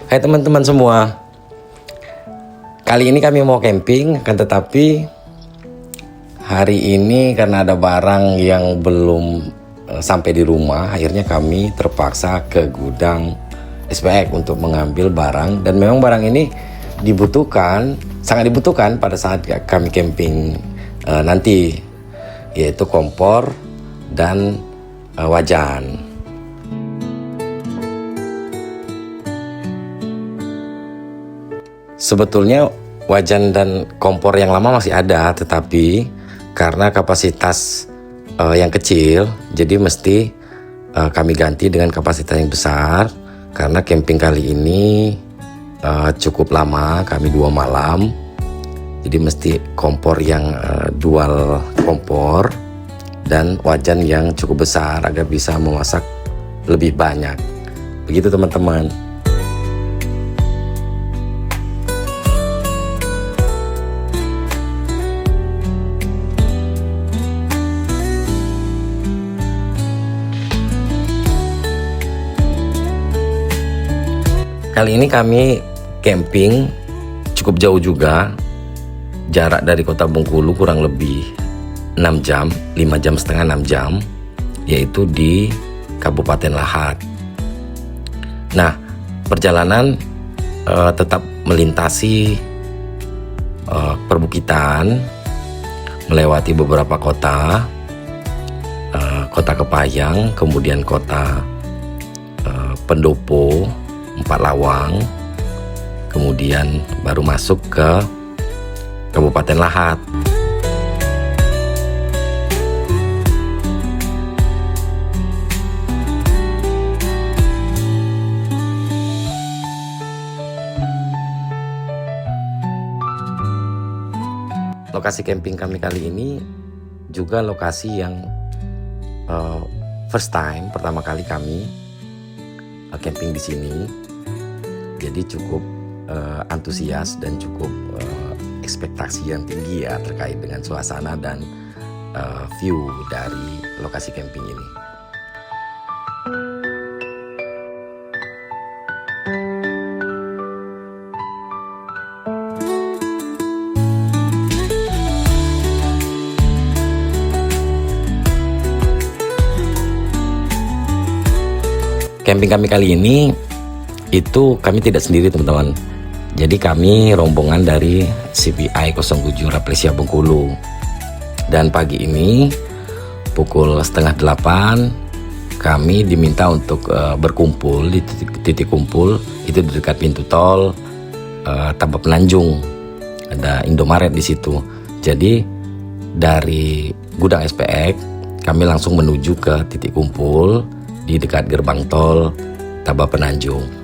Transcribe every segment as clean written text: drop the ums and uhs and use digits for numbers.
Hai teman-teman semua, kali ini kami mau camping, akan tetapi hari ini karena ada barang yang belum sampai di rumah, akhirnya kami terpaksa ke gudang SPX untuk mengambil barang. Dan memang barang ini sangat dibutuhkan pada saat kami camping nanti, yaitu kompor dan wajan. Sebetulnya wajan dan kompor yang lama masih ada, tetapi karena kapasitas yang kecil, jadi mesti kami ganti dengan kapasitas yang besar. Karena camping kali ini cukup lama, kami 2 malam, jadi mesti kompor yang dual kompor dan wajan yang cukup besar agar bisa memasak lebih banyak. Begitu teman-teman. Kali ini kami camping cukup jauh juga, jarak dari kota Bengkulu kurang lebih 6 jam, 5,5 jam, yaitu di Kabupaten Lahat. Nah, perjalanan tetap melintasi perbukitan, melewati beberapa kota, kota Kepayang, kemudian kota Pendopo, 4 Lawang, kemudian baru masuk ke Kabupaten Lahat. Lokasi camping kami kali ini juga lokasi yang pertama kali kami camping di sini. Jadi cukup antusias dan cukup ekspektasi yang tinggi ya terkait dengan suasana dan view dari lokasi camping ini. Camping kami kali ini itu kami tidak sendiri teman-teman. Jadi kami rombongan dari CPI 07 Raplesia Bengkulu. Dan pagi ini pukul 7:30 kami diminta untuk berkumpul di titik kumpul itu di dekat pintu tol Tabak Penanjung. Ada Indomaret di situ. Jadi dari gudang SPX kami langsung menuju ke titik kumpul di dekat gerbang tol Tabak Penanjung.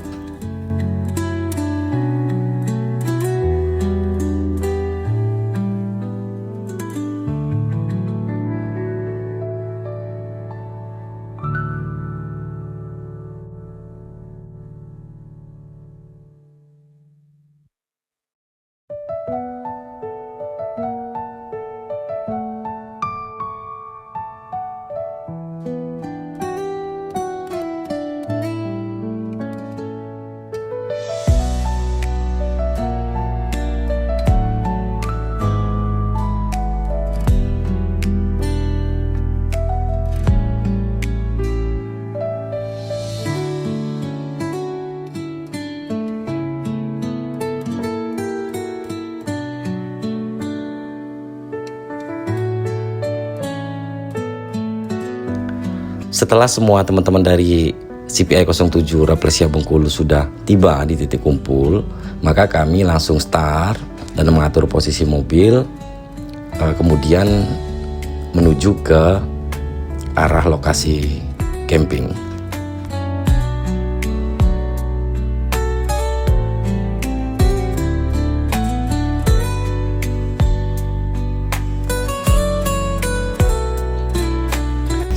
Setelah semua teman-teman dari CPI 07 Raplesia Bengkulu sudah tiba di titik kumpul, maka kami langsung start dan mengatur posisi mobil, kemudian menuju ke arah lokasi camping.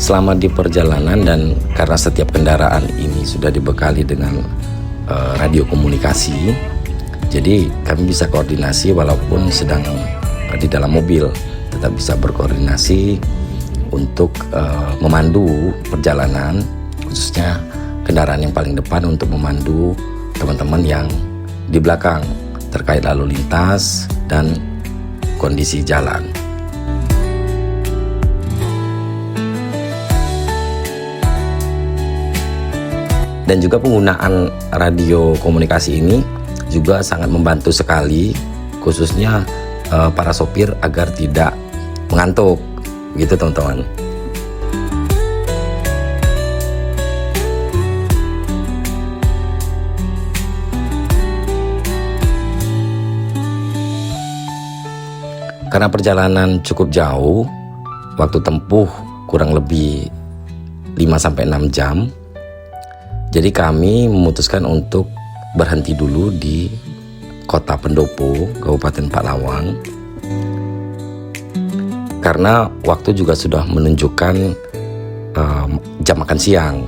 Selama di perjalanan dan karena setiap kendaraan ini sudah dibekali dengan radio komunikasi, jadi kami bisa koordinasi walaupun sedang di dalam mobil, tetap bisa berkoordinasi untuk memandu perjalanan, khususnya kendaraan yang paling depan untuk memandu teman-teman yang di belakang terkait lalu lintas dan kondisi jalan. Dan juga penggunaan radio komunikasi ini juga sangat membantu sekali, khususnya para sopir agar tidak mengantuk, gitu teman-teman. Karena perjalanan cukup jauh, waktu tempuh kurang lebih 5-6 jam. Jadi kami memutuskan untuk berhenti dulu di Kota Pendopo, Kabupaten Paklawang. Karena waktu juga sudah menunjukkan jam makan siang.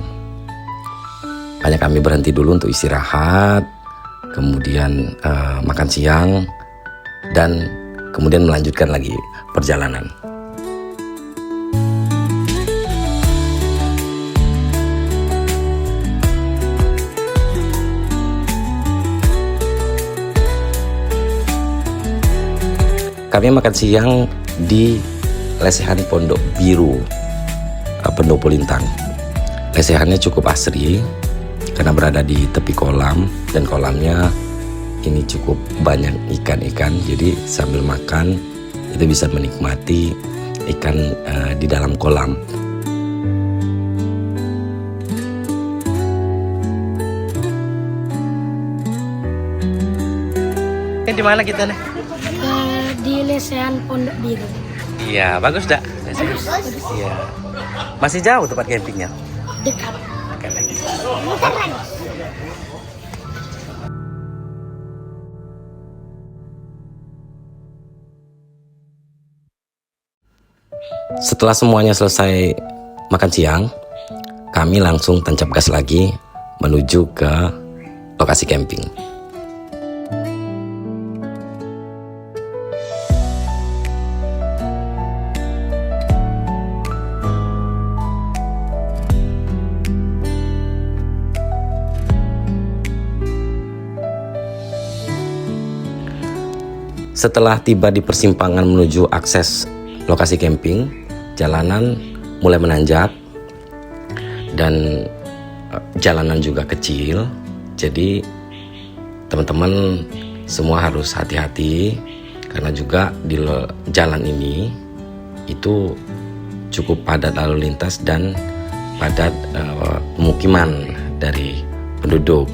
Hanya kami berhenti dulu untuk istirahat, kemudian makan siang, dan kemudian melanjutkan lagi perjalanan. Kami makan siang di lesehan Pondok Biru, Pendopo Lintang. Lesehannya cukup asri karena berada di tepi kolam, dan kolamnya ini cukup banyak ikan-ikan. Jadi sambil makan itu bisa menikmati ikan di dalam kolam. Ini di mana kita nih? Di lesehan Pondok Biru. Iya, bagus dak? Bagus. Iya. Masih jauh tempat campingnya? Dekat. Dekat lagi. Setelah semuanya selesai makan siang, kami langsung tancap gas lagi menuju ke lokasi camping. Setelah tiba di persimpangan menuju akses lokasi camping, jalanan mulai menanjak dan jalanan juga kecil. Jadi teman-teman semua harus hati-hati karena juga di jalan ini itu cukup padat lalu lintas dan padat pemukiman dari penduduk.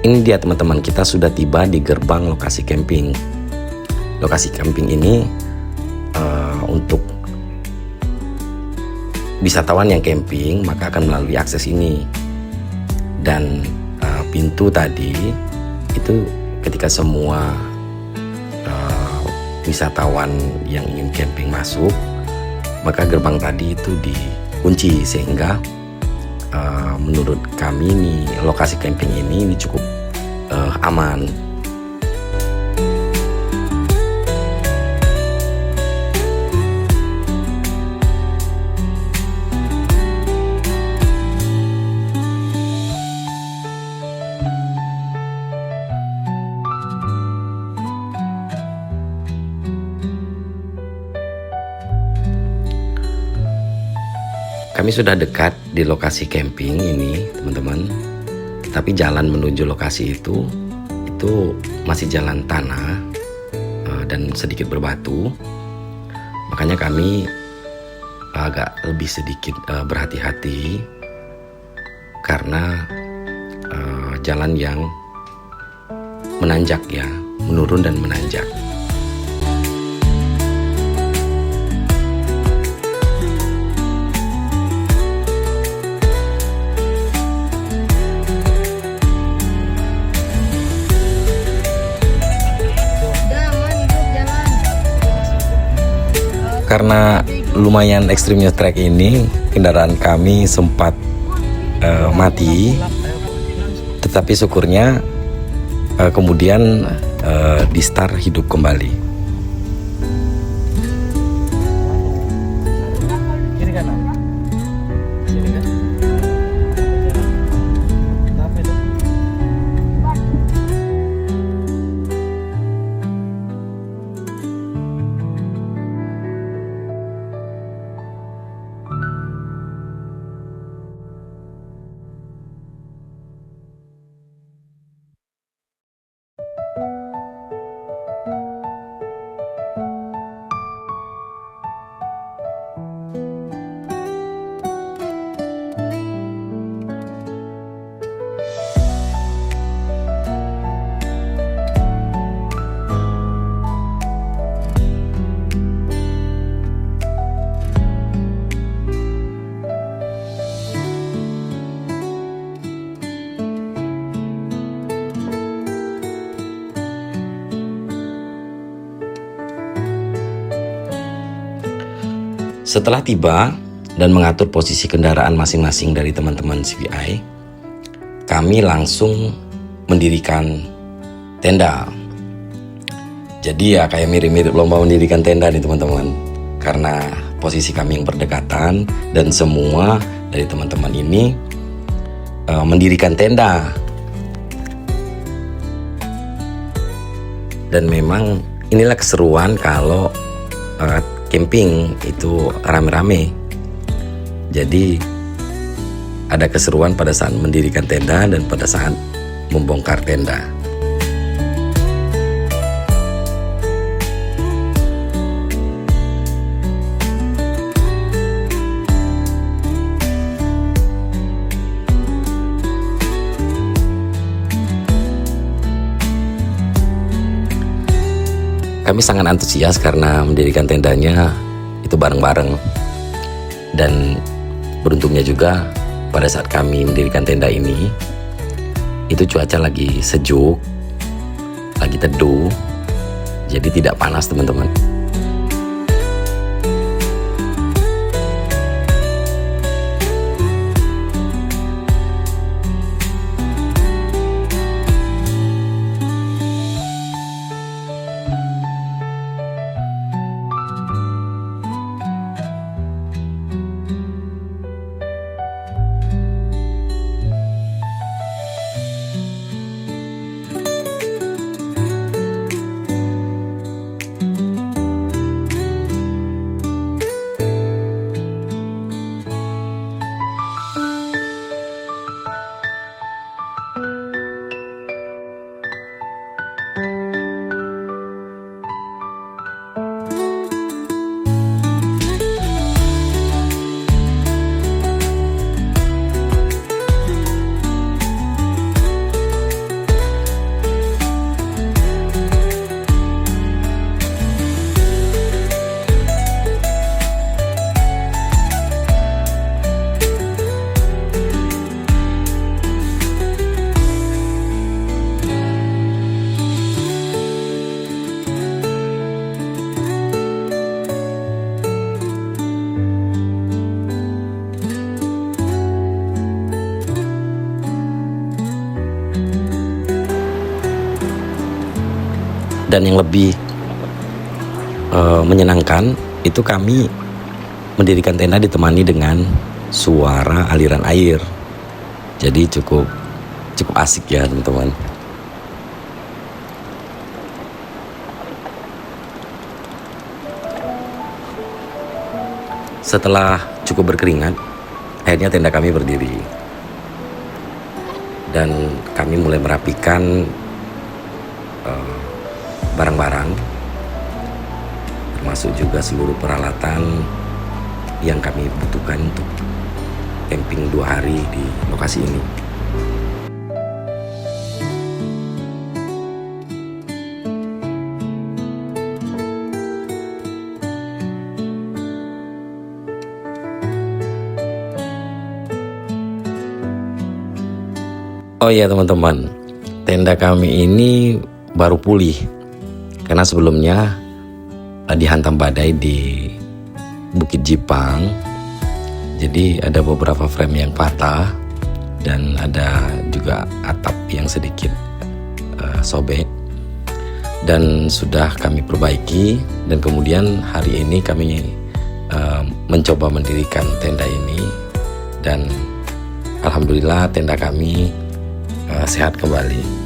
Ini dia teman-teman, kita sudah tiba di gerbang lokasi camping. Lokasi camping ini untuk wisatawan yang camping maka akan melalui akses ini. Dan pintu tadi itu ketika semua wisatawan yang ingin camping masuk, maka gerbang tadi itu dikunci sehingga menurut kami nih lokasi camping ini cukup aman. Kami sudah dekat di lokasi camping ini, teman-teman. Tapi jalan menuju lokasi itu masih jalan tanah dan sedikit berbatu. Makanya kami agak lebih sedikit berhati-hati karena jalan yang menanjak ya, menurun dan menanjak. karena lumayan ekstrimnya trek ini, kendaraan kami sempat mati, tetapi syukurnya kemudian di start hidup kembali. Kiri kanan. Kiri kan? Apa itu? Setelah tiba dan mengatur posisi kendaraan masing-masing dari teman-teman CVI, kami langsung mendirikan tenda. Jadi ya kayak mirip-mirip lomba mendirikan tenda nih teman-teman. Karena posisi kami yang berdekatan dan semua dari teman-teman ini mendirikan tenda. Dan memang inilah keseruan kalau camping itu rame-rame. Jadi ada keseruan pada saat mendirikan tenda dan pada saat membongkar tenda. Kami sangat antusias karena mendirikan tendanya itu bareng-bareng. Dan beruntungnya juga pada saat kami mendirikan tenda ini, itu cuaca lagi sejuk, lagi teduh, jadi tidak panas teman-teman. Dan yang lebih menyenangkan itu kami mendirikan tenda ditemani dengan suara aliran air. Jadi cukup asik ya teman-teman. Setelah cukup berkeringat, akhirnya tenda kami berdiri. Dan kami mulai merapikan barang-barang, termasuk juga seluruh peralatan yang kami butuhkan untuk camping 2 hari di lokasi ini. Oh iya teman-teman, tenda kami ini baru pulih karena sebelumnya dihantam badai di Bukit Jipang. Jadi ada beberapa frame yang patah dan ada juga atap yang sedikit sobek, dan sudah kami perbaiki. Dan kemudian hari ini kami mencoba mendirikan tenda ini, dan alhamdulillah tenda kami sehat kembali.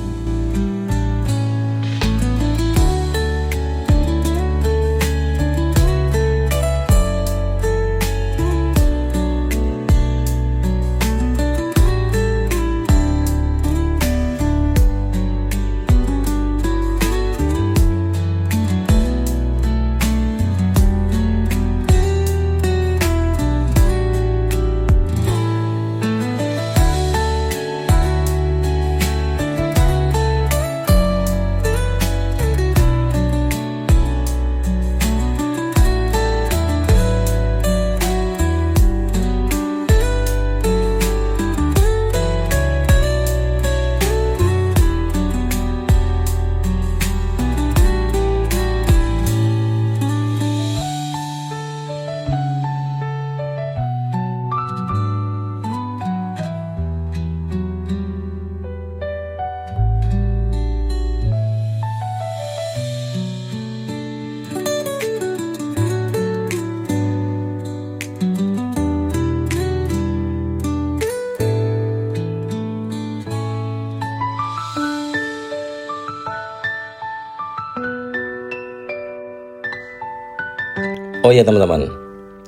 Oh ya teman-teman,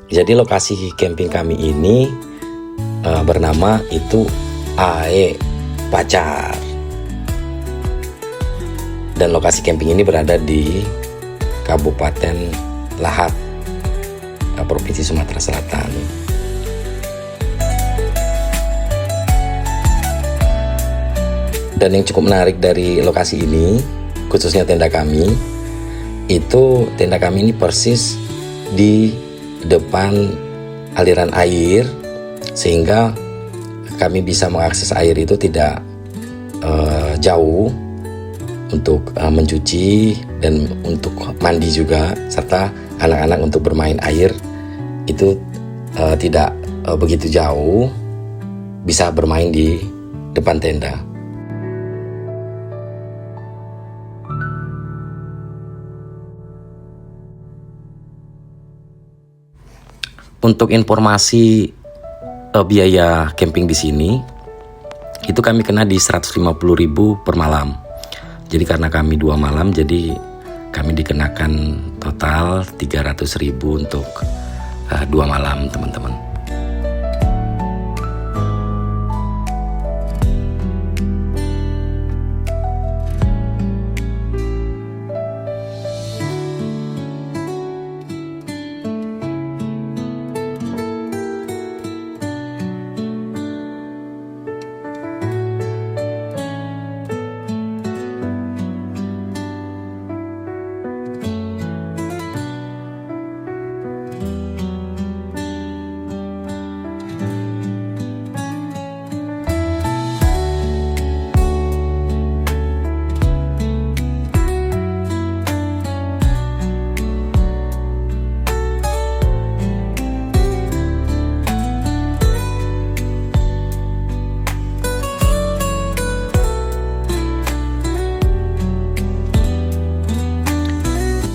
jadi lokasi camping kami ini bernama itu AE Pacar. Dan lokasi camping ini berada di Kabupaten Lahat, Provinsi Sumatera Selatan. Dan yang cukup menarik dari lokasi ini, khususnya tenda kami, itu tenda kami ini persis di depan aliran air, sehingga kami bisa mengakses air itu tidak jauh untuk mencuci dan untuk mandi juga, serta anak-anak untuk bermain air itu tidak begitu jauh, bisa bermain di depan tenda. Untuk informasi biaya camping di sini, itu kami kena di 150.000 per malam. Jadi karena kami 2 malam, jadi kami dikenakan total 300.000 untuk 2 malam, teman-teman.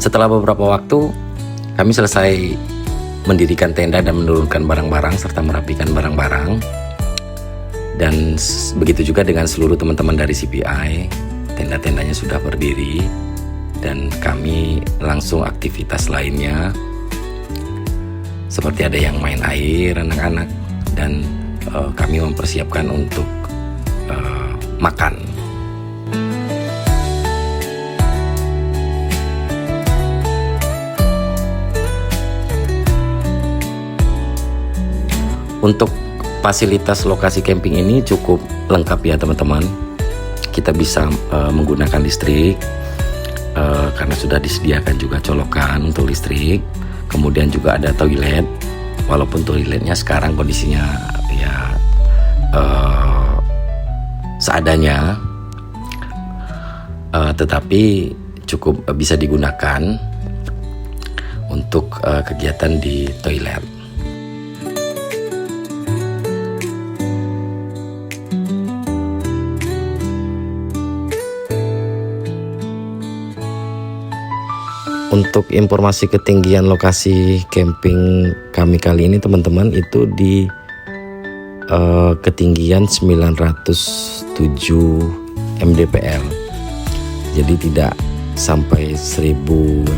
Setelah beberapa waktu, kami selesai mendirikan tenda dan menurunkan barang-barang serta merapikan barang-barang. Dan begitu juga dengan seluruh teman-teman dari CPI, tenda-tendanya sudah berdiri dan kami langsung aktivitas lainnya, seperti ada yang main air anak-anak, dan kami mempersiapkan untuk makan. Untuk fasilitas lokasi camping ini cukup lengkap ya teman-teman. Kita bisa menggunakan listrik karena sudah disediakan juga colokan untuk listrik. Kemudian juga ada toilet, walaupun toiletnya sekarang kondisinya ya seadanya, tetapi cukup bisa digunakan untuk kegiatan di toilet. Untuk informasi ketinggian lokasi camping kami kali ini teman-teman, itu di ketinggian 907 mdpl. Jadi tidak sampai 1000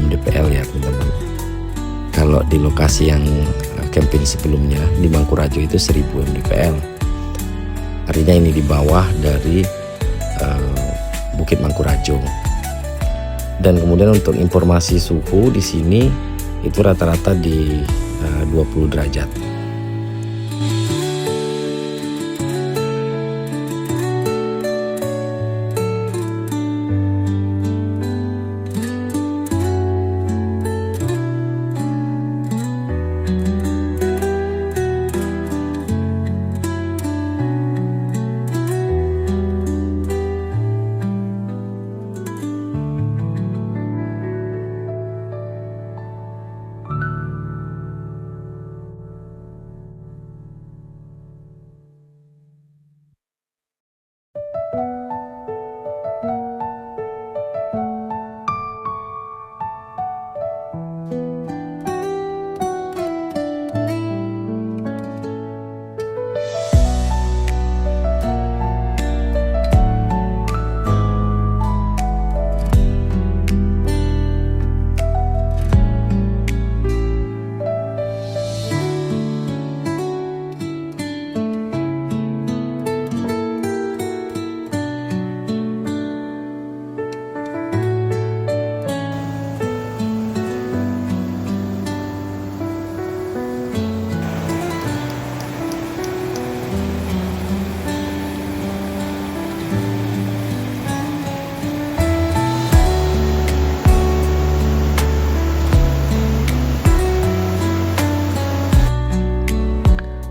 mdpl ya teman-teman. Kalau di lokasi yang camping sebelumnya di Mangkurajo itu 1000 mdpl. Artinya ini di bawah dari Bukit Mangkurajo. Dan kemudian untuk informasi suhu di sini itu rata-rata di 20 derajat.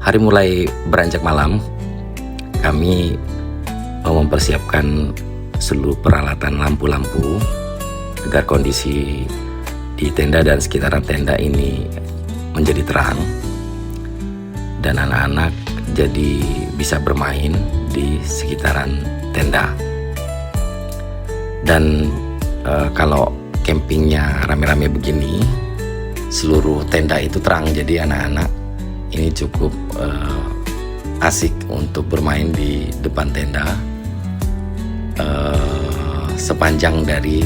Hari mulai beranjak malam, kami mempersiapkan seluruh peralatan lampu-lampu agar kondisi di tenda dan sekitaran tenda ini menjadi terang dan anak-anak jadi bisa bermain di sekitaran tenda. Dan kalau campingnya rame-rame begini, seluruh tenda itu terang, jadi anak-anak ini cukup asik untuk bermain di depan tenda sepanjang dari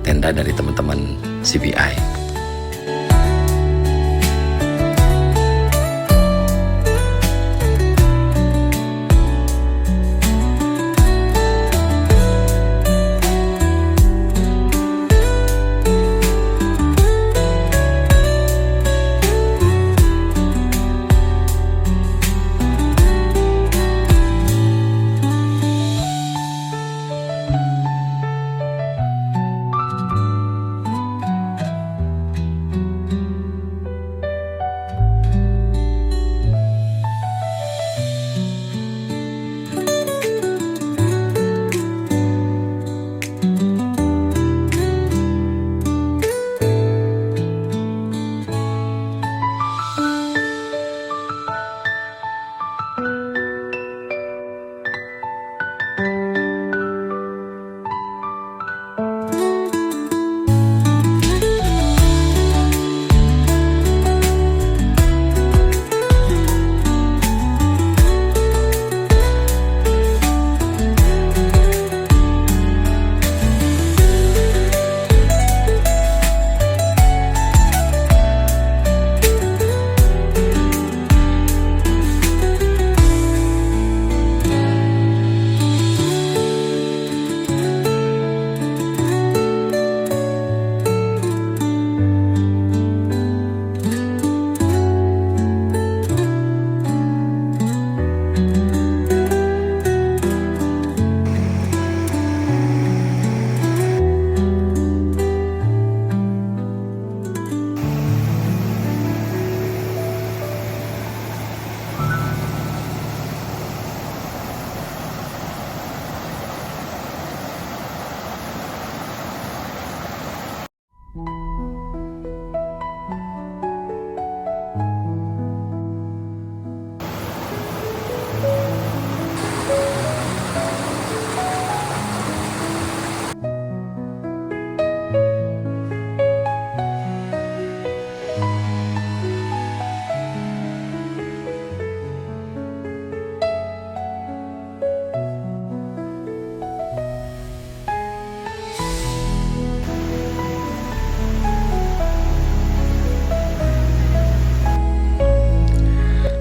tenda dari teman-teman CBI.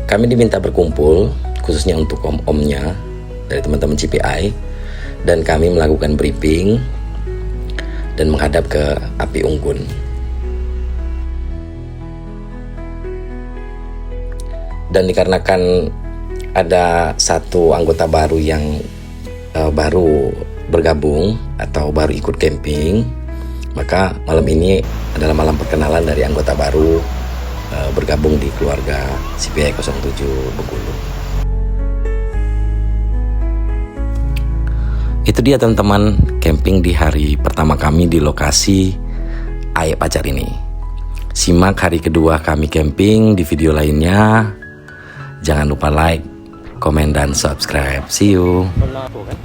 kami diminta berkumpul khususnya untuk om-omnya dari teman-teman CPI, dan kami melakukan briefing dan menghadap ke Api Unggun. Dan dikarenakan ada satu anggota baru yang baru bergabung atau baru ikut camping, maka malam ini adalah malam perkenalan dari anggota baru bergabung di keluarga CPI 07 Bengkulu. Itu dia teman-teman, camping di hari pertama kami di lokasi Aek Pacar ini. Simak hari kedua kami camping di video lainnya. Jangan lupa like, komen, dan subscribe. See you. Pernah aku kan?